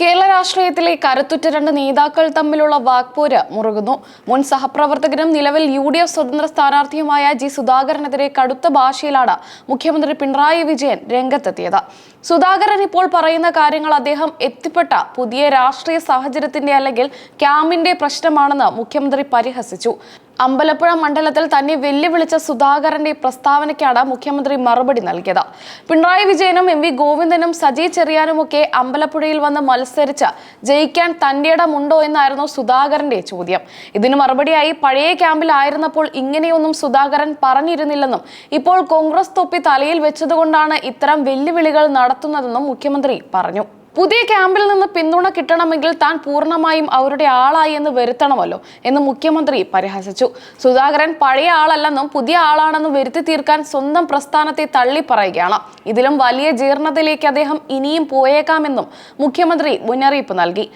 കേരള രാഷ്ട്രീയത്തിലെ കരുത്തുറ്റ രണ്ട് നേതാക്കൾ തമ്മിലുള്ള വാക്പോര് മുറുകുന്നു. മുൻ സഹപ്രവർത്തകനും നിലവിൽ UDF സ്വതന്ത്ര സ്ഥാനാർത്ഥിയുമായ ജി സുധാകരനെതിരെ കടുത്ത ഭാഷയിലാണ് മുഖ്യമന്ത്രി പിണറായി വിജയൻ രംഗത്തെത്തിയത്. സുധാകരൻ ഇപ്പോൾ പറയുന്ന കാര്യങ്ങൾ അദ്ദേഹം എത്തിപ്പെട്ട പുതിയ രാഷ്ട്രീയ സാഹചര്യത്തിന്റെ അല്ലെങ്കിൽ ക്യാമ്പിന്റെ പ്രശ്നമാണെന്ന് മുഖ്യമന്ത്രി പരിഹസിച്ചു. അമ്പലപ്പുഴ മണ്ഡലത്തിൽ തന്നെ വെല്ലുവിളിച്ച സുധാകരന്റെ പ്രസ്താവനയ്ക്കാണ് മുഖ്യമന്ത്രി മറുപടി നൽകിയത്. പിണറായി വിജയനും MV ഗോവിന്ദനും സജി ചെറിയാനുമൊക്കെ അമ്പലപ്പുഴയിൽ വന്ന് മത്സരിച്ച് ജയിക്കാൻ തന്റെ ഇടമുണ്ടോ എന്നായിരുന്നു സുധാകരന്റെ ചോദ്യം. ഇതിന് മറുപടിയായി പഴയ ക്യാമ്പിലായിരുന്നപ്പോൾ ഇങ്ങനെയൊന്നും സുധാകരൻ പറഞ്ഞിരുന്നില്ലെന്നും ഇപ്പോൾ കോൺഗ്രസ് തൊപ്പി തലയിൽ വെച്ചതുകൊണ്ടാണ് ഇത്തരം വെല്ലുവിളികൾ നടത്തുന്നതെന്നും മുഖ്യമന്ത്രി പറഞ്ഞു. പുതിയ ക്യാമ്പിൽ നിന്ന് പിന്തുണ കിട്ടണമെങ്കിൽ താൻ പൂർണ്ണമായും അവരുടെ ആളായി എന്ന് വരുത്തണമല്ലോ എന്ന് മുഖ്യമന്ത്രി പരിഹസിച്ചു. സുധാകരൻ പഴയ ആളല്ലെന്നും പുതിയ ആളാണെന്നും വരുത്തി തീർക്കാൻ സ്വന്തം പ്രസ്ഥാനത്തെ തള്ളി പറയുകയാണ്. ഇതിലും വലിയ ജീർണതയിലേക്ക് അദ്ദേഹം ഇനിയും പോയേക്കാമെന്നും മുഖ്യമന്ത്രി മുന്നറിയിപ്പ് നൽകി.